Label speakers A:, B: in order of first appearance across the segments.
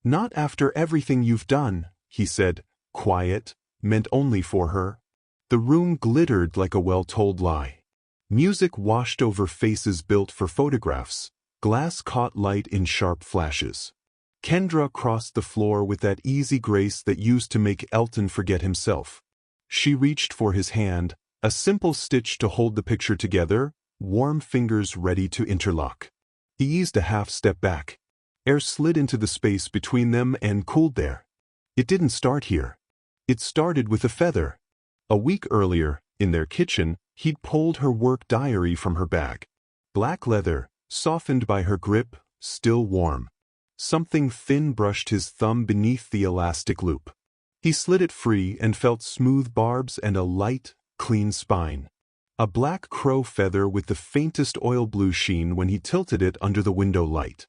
A: Not after everything you've done, he said, quiet, meant only for her. The room glittered like a well-told lie. Music washed over faces built for photographs. Glass caught light in sharp flashes. Kendra crossed the floor with that easy grace that used to make Elton forget himself. She reached for his hand, a simple stitch to hold the picture together, warm fingers ready to interlock. He eased a half step back. Air slid into the space between them and cooled there. It didn't start here. It started with a feather. A week earlier, in their kitchen, he'd pulled her work diary from her bag. Black leather, softened by her grip, still warm. Something thin brushed his thumb beneath the elastic loop. He slid it free and felt smooth barbs and a light, clean spine. A black crow feather with the faintest oil blue sheen when he tilted it under the window light.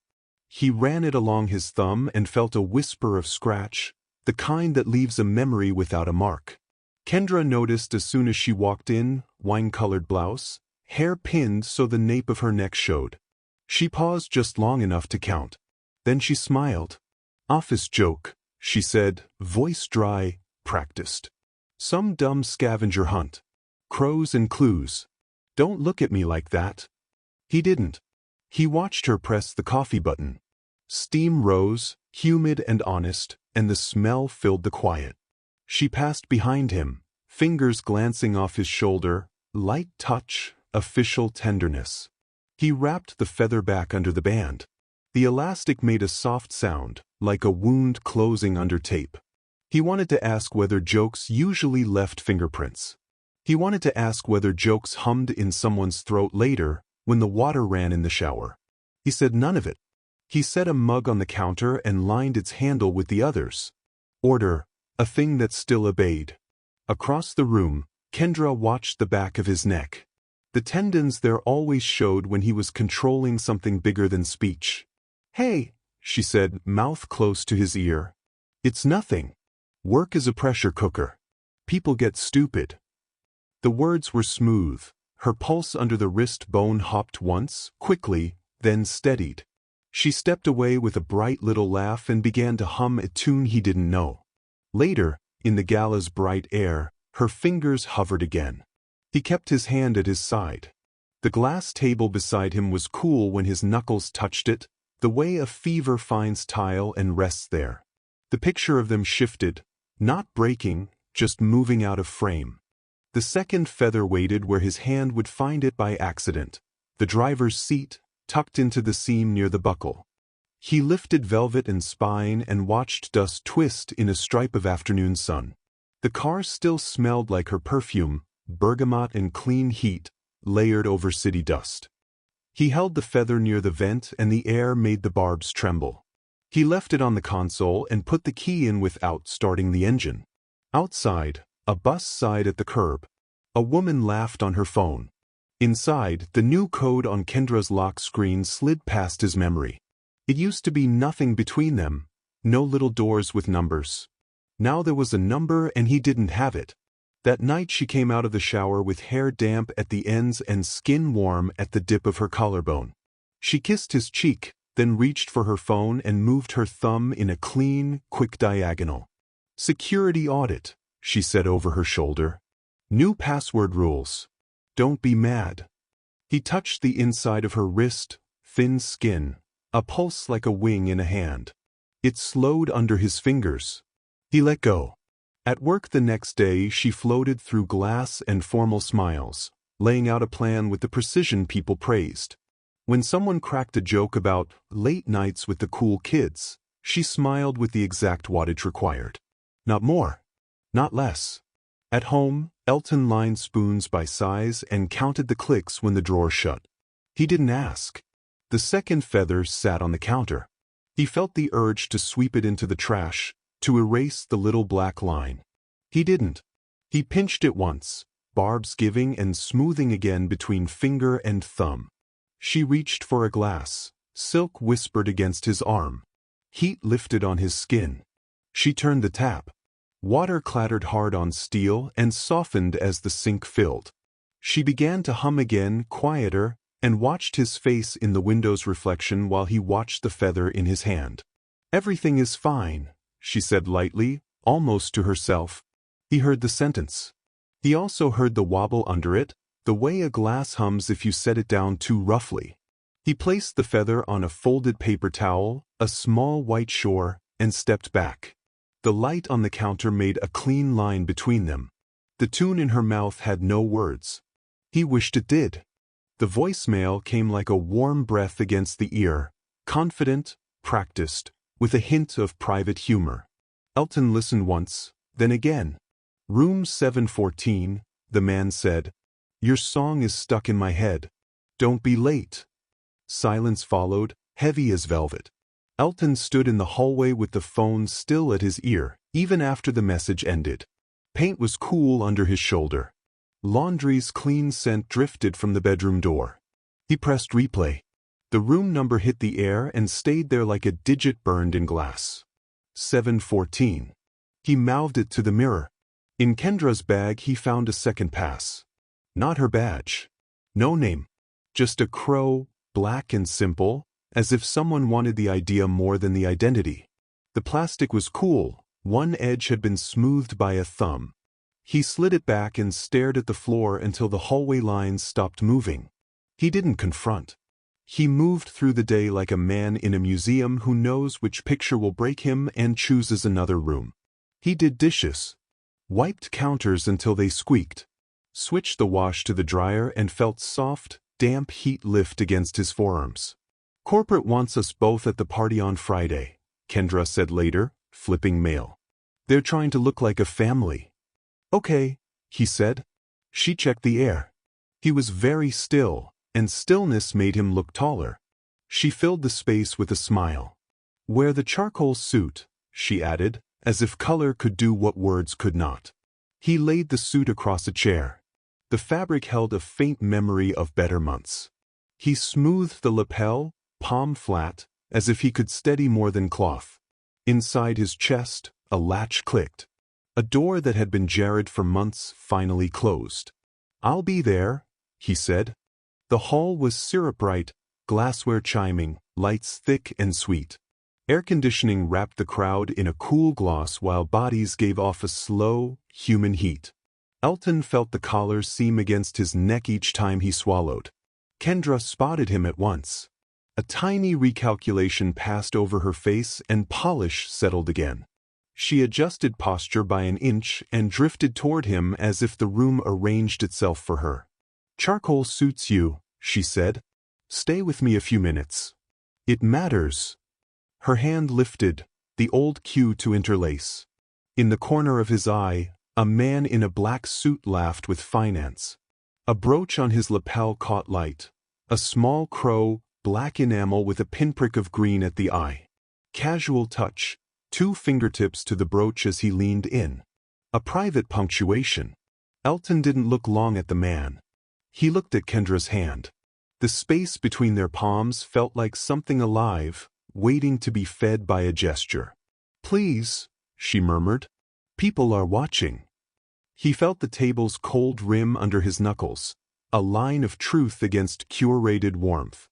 A: He ran it along his thumb and felt a whisper of scratch, the kind that leaves a memory without a mark. Kendra noticed as soon as she walked in, wine-colored blouse, hair pinned so the nape of her neck showed. She paused just long enough to count. Then she smiled. "Office joke," she said, voice dry, practiced. "Some dumb scavenger hunt. Crows and clues. Don't look at me like that." He didn't. He watched her press the coffee button. Steam rose, humid and honest, and the smell filled the quiet. She passed behind him, fingers glancing off his shoulder, light touch, official tenderness. He wrapped the feather back under the band. The elastic made a soft sound, like a wound closing under tape. He wanted to ask whether jokes usually left fingerprints. He wanted to ask whether jokes hummed in someone's throat later, when the water ran in the shower. He said none of it. He set a mug on the counter and lined its handle with the others. Order, a thing that still obeyed. Across the room, Kendra watched the back of his neck. The tendons there always showed when he was controlling something bigger than speech. "Hey," she said, mouth close to his ear. "It's nothing. Work is a pressure cooker. People get stupid." The words were smooth. Her pulse under the wrist bone hopped once, quickly, then steadied. She stepped away with a bright little laugh and began to hum a tune he didn't know. Later, in the Gala's bright air, her fingers hovered again. He kept his hand at his side. The glass table beside him was cool when his knuckles touched it, the way a fever finds tile and rests there. The picture of them shifted, not breaking, just moving out of frame. The second feather waited where his hand would find it by accident, the driver's seat, tucked into the seam near the buckle. He lifted velvet and spine and watched dust twist in a stripe of afternoon sun. The car still smelled like her perfume, bergamot and clean heat, layered over city dust. He held the feather near the vent and the air made the barbs tremble. He left it on the console and put the key in without starting the engine. Outside, a bus sighed at the curb. A woman laughed on her phone. Inside, the new code on Kendra's lock screen slid past his memory. It used to be nothing between them, no little doors with numbers. Now there was a number and he didn't have it. That night she came out of the shower with hair damp at the ends and skin warm at the dip of her collarbone. She kissed his cheek, then reached for her phone and moved her thumb in a clean, quick diagonal. "Security audit," she said over her shoulder. "New password rules. Don't be mad." He touched the inside of her wrist, thin skin, a pulse like a wing in a hand. It slowed under his fingers. He let go. At work the next day she floated through glass and formal smiles, laying out a plan with the precision people praised. When someone cracked a joke about late nights with the cool kids, she smiled with the exact wattage required. Not more. Not less. At home, Elton lined spoons by size and counted the clicks when the drawer shut. He didn't ask. The second feather sat on the counter. He felt the urge to sweep it into the trash, to erase the little black line. He didn't. He pinched it once, barbs giving and smoothing again between finger and thumb. She reached for a glass. Silk whispered against his arm. Heat lifted on his skin. She turned the tap. Water clattered hard on steel and softened as the sink filled. She began to hum again, quieter, and watched his face in the window's reflection while he watched the feather in his hand. Everything is fine, she said lightly, almost to herself. He heard the sentence. He also heard the wobble under it, the way a glass hums if you set it down too roughly. He placed the feather on a folded paper towel, a small white shore, and stepped back. The light on the counter made a clean line between them. The tune in her mouth had no words. He wished it did. The voicemail came like a warm breath against the ear, confident, practiced, with a hint of private humor. Elton listened once, then again. Room 714, the man said. Your song is stuck in my head. Don't be late. Silence followed, heavy as velvet. Elton stood in the hallway with the phone still at his ear, even after the message ended. Paint was cool under his shoulder. Laundry's clean scent drifted from the bedroom door. He pressed replay. The room number hit the air and stayed there like a digit burned in glass. 714. He mouthed it to the mirror. In Kendra's bag he found a second pass. Not her badge. No name. Just a crow, black and simple, as if someone wanted the idea more than the identity. The plastic was cool. One edge had been smoothed by a thumb. He slid it back and stared at the floor until the hallway lines stopped moving. He didn't confront. He moved through the day like a man in a museum who knows which picture will break him and chooses another room. He did dishes, wiped counters until they squeaked, switched the wash to the dryer and felt soft, damp heat lift against his forearms. Corporate wants us both at the party on Friday, Kendra said later, flipping mail. They're trying to look like a family. Okay, he said. She checked the air. He was very still, and stillness made him look taller. She filled the space with a smile. Wear the charcoal suit, she added, as if color could do what words could not. He laid the suit across a chair. The fabric held a faint memory of better months. He smoothed the lapel, palm flat, as if he could steady more than cloth. Inside his chest, a latch clicked. A door that had been jarred for months finally closed. I'll be there, he said. The hall was syrup-bright, glassware chiming, lights thick and sweet. Air conditioning wrapped the crowd in a cool gloss while bodies gave off a slow, human heat. Elton felt the collar seam against his neck each time he swallowed. Kendra spotted him at once. A tiny recalculation passed over her face and polish settled again. She adjusted posture by an inch and drifted toward him as if the room arranged itself for her. Charcoal suits you, she said. Stay with me a few minutes. It matters. Her hand lifted, the old cue to interlace. In the corner of his eye, a man in a black suit laughed with finance. A brooch on his lapel caught light. A small crow, black enamel with a pinprick of green at the eye. Casual touch. 2 fingertips to the brooch as he leaned in. A private punctuation. Elton didn't look long at the man. He looked at Kendra's hand. The space between their palms felt like something alive, waiting to be fed by a gesture. Please, she murmured. People are watching. He felt the table's cold rim under his knuckles, a line of truth against curated warmth.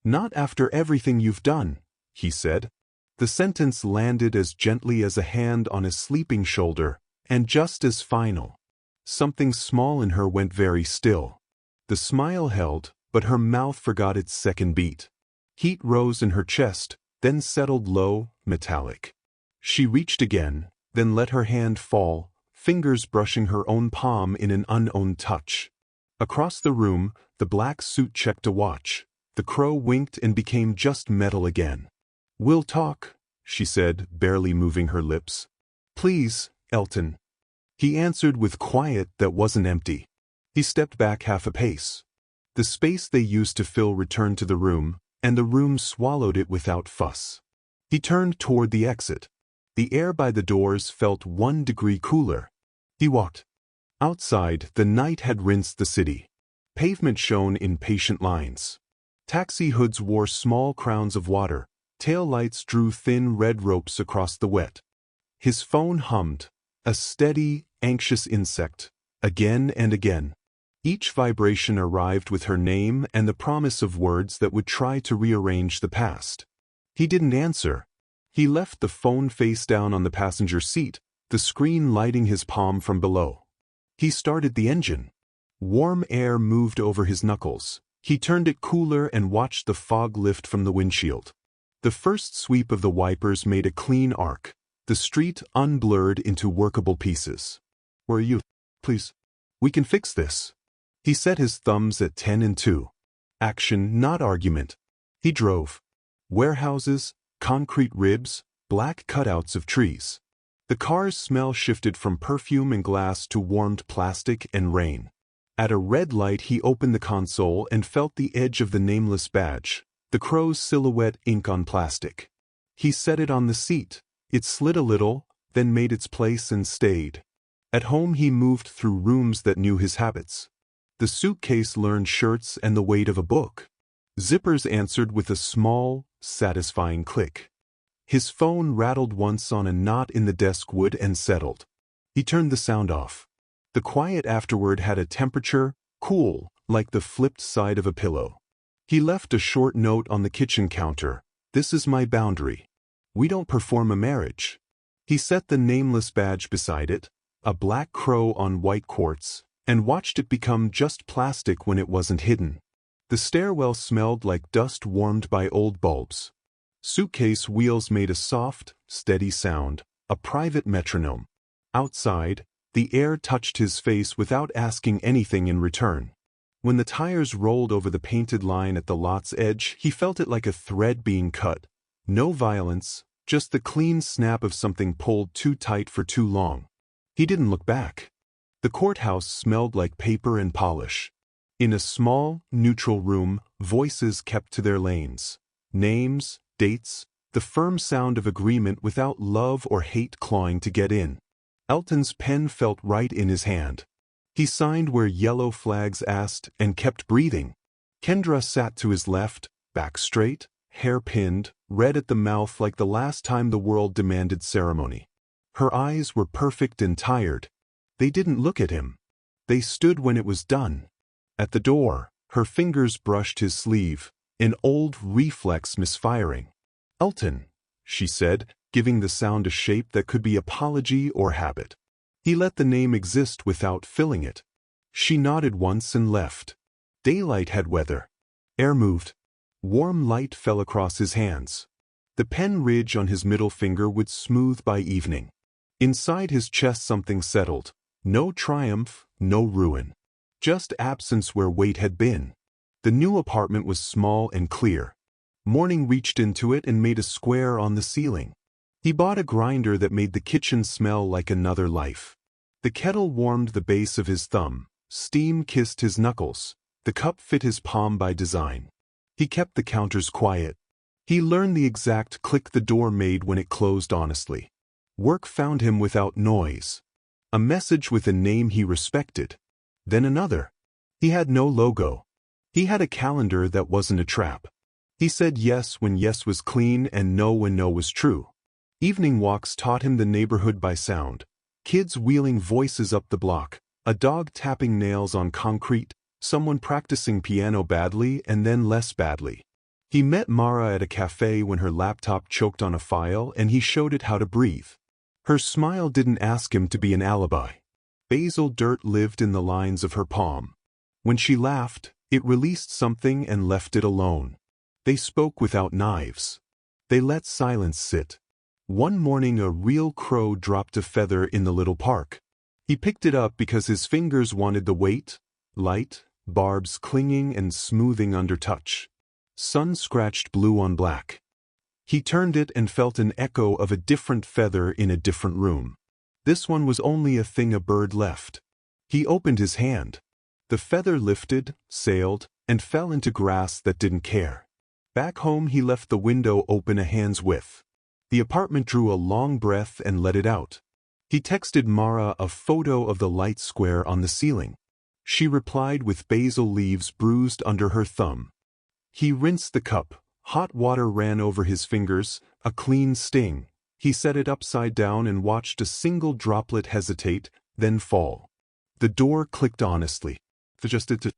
A: Not after everything you've done, he said. The sentence landed as gently as a hand on a sleeping shoulder, and just as final. Something small in her went very still. The smile held, but her mouth forgot its second beat. Heat rose in her chest, then settled low, metallic. She reached again, then let her hand fall, fingers brushing her own palm in an unowned touch. Across the room, the black suit checked a watch. The crow winked and became just metal again. We'll talk, she said, barely moving her lips. Please, Elton. He answered with quiet that wasn't empty. He stepped back half a pace. The space they used to fill returned to the room, and the room swallowed it without fuss. He turned toward the exit. The air by the doors felt 1 degree cooler. He walked. Outside, the night had rinsed the city. Pavement shone in patient lines. Taxi hoods wore small crowns of water. Tail lights drew thin red ropes across the wet. His phone hummed, a steady, anxious insect, again and again. Each vibration arrived with her name and the promise of words that would try to rearrange the past. He didn't answer. He left the phone face down on the passenger seat, the screen lighting his palm from below. He started the engine. Warm air moved over his knuckles. He turned it cooler and watched the fog lift from the windshield. The first sweep of the wipers made a clean arc, the street unblurred into workable pieces. "Where are you? Please. We can fix this." He set his thumbs at 10 and 2. Action, not argument. He drove. Warehouses, concrete ribs, black cutouts of trees. The car's smell shifted from perfume and glass to warmed plastic and rain. At a red light he opened the console and felt the edge of the nameless badge, the crow's silhouette ink on plastic. He set it on the seat. It slid a little, then made its place and stayed. At home he moved through rooms that knew his habits. The suitcase learned shirts and the weight of a book. Zippers answered with a small, satisfying click. His phone rattled once on a knot in the desk wood and settled. He turned the sound off. The quiet afterward had a temperature, cool, like the flipped side of a pillow. He left a short note on the kitchen counter. "This is my boundary. We don't perform a marriage." He set the nameless badge beside it, a black crow on white quartz, and watched it become just plastic when it wasn't hidden. The stairwell smelled like dust warmed by old bulbs. Suitcase wheels made a soft, steady sound, a private metronome. Outside, the air touched his face without asking anything in return. When the tires rolled over the painted line at the lot's edge, he felt it like a thread being cut. No violence, just the clean snap of something pulled too tight for too long. He didn't look back. The courthouse smelled like paper and polish. In a small, neutral room, voices kept to their lanes. Names, dates, the firm sound of agreement without love or hate clawing to get in. Elton's pen felt right in his hand. He signed where yellow flags asked and kept breathing. Kendra sat to his left, back straight, hair pinned, red at the mouth like the last time the world demanded ceremony. Her eyes were perfect and tired. They didn't look at him. They stood when it was done. At the door, her fingers brushed his sleeve, an old reflex misfiring. "Elton," she said, giving the sound a shape that could be apology or habit. He let the name exist without filling it. She nodded once and left. Daylight had weather. Air moved. Warm light fell across his hands. The pen ridge on his middle finger would smooth by evening. Inside his chest something settled. No triumph, no ruin. Just absence where weight had been. The new apartment was small and clear. Morning reached into it and made a square on the ceiling. He bought a grinder that made the kitchen smell like another life. The kettle warmed the base of his thumb. Steam kissed his knuckles. The cup fit his palm by design. He kept the counters quiet. He learned the exact click the door made when it closed honestly. Work found him without noise. A message with a name he respected. Then another. He had no logo. He had a calendar that wasn't a trap. He said yes when yes was clean and no when no was true. Evening walks taught him the neighborhood by sound. Kids wheeling voices up the block, a dog tapping nails on concrete, someone practicing piano badly and then less badly. He met Mara at a cafe when her laptop choked on a file and he showed it how to breathe. Her smile didn't ask him to be an alibi. Basil dirt lived in the lines of her palm. When she laughed, it released something and left it alone. They spoke without knives. They let silence sit. One morning a real crow dropped a feather in the little park. He picked it up because his fingers wanted the weight, light, barbs clinging and smoothing under touch. Sun scratched blue on black. He turned it and felt an echo of a different feather in a different room. This one was only a thing a bird left. He opened his hand. The feather lifted, sailed, and fell into grass that didn't care. Back home he left the window open a hand's width. The apartment drew a long breath and let it out. He texted Mara a photo of the light square on the ceiling. She replied with basil leaves bruised under her thumb. He rinsed the cup. Hot water ran over his fingers, a clean sting. He set it upside down and watched a single droplet hesitate, then fall. The door clicked honestly. Adjusted to